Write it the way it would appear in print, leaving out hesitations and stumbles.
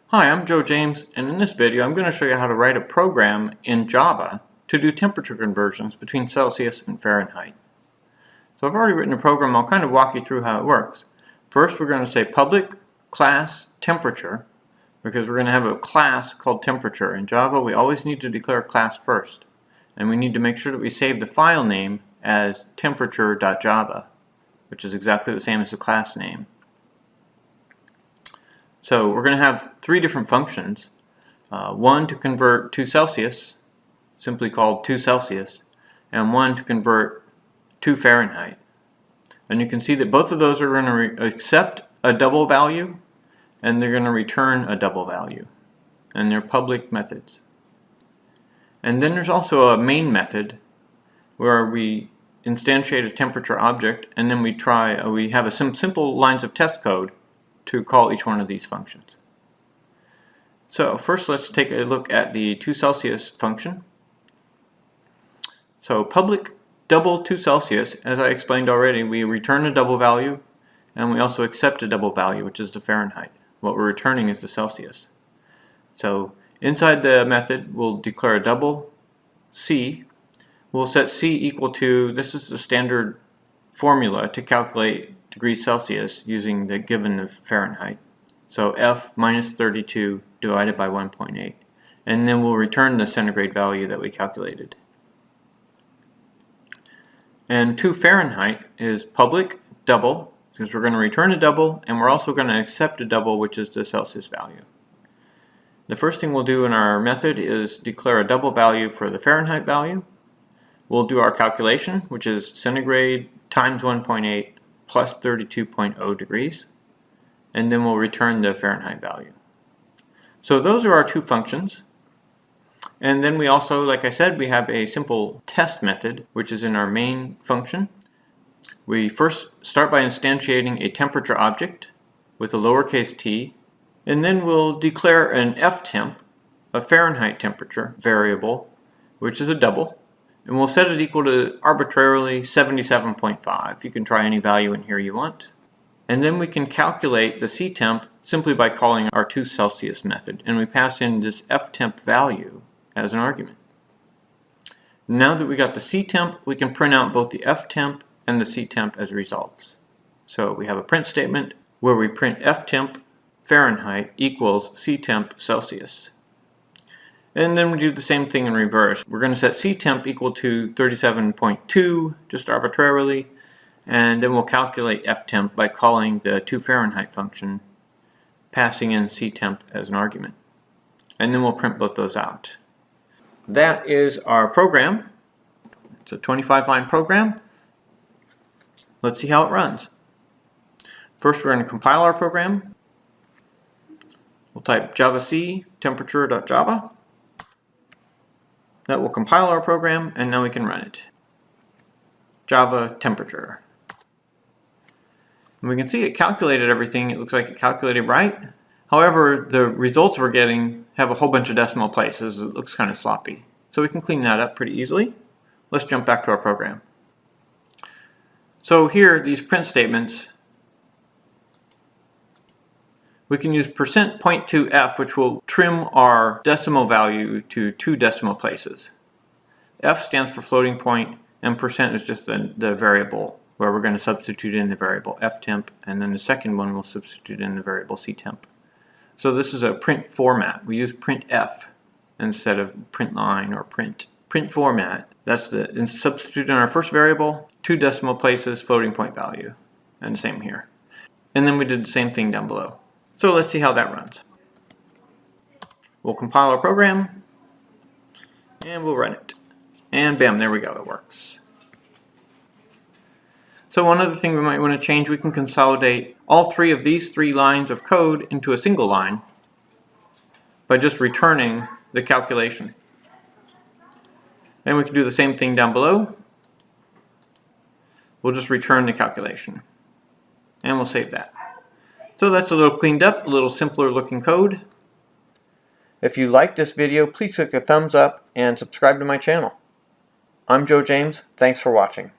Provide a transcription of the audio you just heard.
Hi, I'm Joe James, and in this video I'm going to show you how to write a program in Java to do temperature conversions between Celsius and Fahrenheit. So I've already written a program. I'll kind of walk you through how it works. First we're going to say public class temperature, because we're going to have a class called temperature. In Java we always need to declare a class first, and we need to make sure that we save the file name as temperature.java, which is exactly the same as the class name. So we're going to have three different functions. One to convert to Celsius, simply called to Celsius, and one to convert to Fahrenheit. And you can see that both of those are going to accept a double value, and they're going to return a double value. And they're public methods. And then there's also a main method where we instantiate a temperature object, and then we have some simple lines of test code to call each one of these functions. So first let's take a look at the to Celsius function. So public double to Celsius, as I explained already, we return a double value and we also accept a double value, which is the Fahrenheit. What we're returning is the Celsius. So inside the method we'll declare a double C. We'll set C equal to, this is the standard formula to calculate degrees Celsius using the given Fahrenheit. So F minus 32 divided by 1.8. And then we'll return the centigrade value that we calculated. And to Fahrenheit is public double, because we're going to return a double, and we're also going to accept a double, which is the Celsius value. The first thing we'll do in our method is declare a double value for the Fahrenheit value. We'll do our calculation, which is centigrade times 1.8 plus 32.0 degrees, and then we'll return the Fahrenheit value. So those are our two functions. And then we also, like I said, we have a simple test method, which is in our main function. We first start by instantiating a temperature object with a lowercase t, and then we'll declare an ftemp, a Fahrenheit temperature variable, which is a double. And we'll set it equal to arbitrarily 77.5. You can try any value in here you want. And then we can calculate the ctemp simply by calling our to Celsius method. And we pass in this ftemp value as an argument. Now that we got the ctemp, we can print out both the ftemp and the ctemp as results. So we have a print statement where we print ftemp Fahrenheit equals ctemp Celsius. And then we do the same thing in reverse. We're going to set ctemp equal to 37.2, just arbitrarily, and then we'll calculate ftemp by calling the to Fahrenheit function, passing in ctemp as an argument. And then we'll print both those out. That is our program. It's a 25-line program. Let's see how it runs. First we're going to compile our program. We'll type javac temperature.java. That will compile our program, and now we can run it. Java temperature. And we can see it calculated everything. It looks like it calculated right. However, the results we're getting have a whole bunch of decimal places. It looks kind of sloppy. So we can clean that up pretty easily. Let's jump back to our program. So here, these print statements, we can use %.2f, which will trim our decimal value to 2 decimal places. F stands for floating point, and % is just the variable where we're going to substitute in the variable ftemp, and then the second one we'll substitute in the variable ctemp. So this is a print format. We use printf instead of print line or print. Print format, that's the substitute in our first variable, 2 decimal places, floating point value, and the same here. And then we did the same thing down below. So let's see how that runs. We'll compile our program, and we'll run it. And bam, there we go, it works. So one other thing we might want to change, we can consolidate all three of these 3 lines of code into a single line by just returning the calculation. And we can do the same thing down below. We'll just return the calculation. And we'll save that. So that's a little cleaned up, a little simpler looking code. If you liked this video, please click a thumbs up and subscribe to my channel. I'm Joe James. Thanks for watching.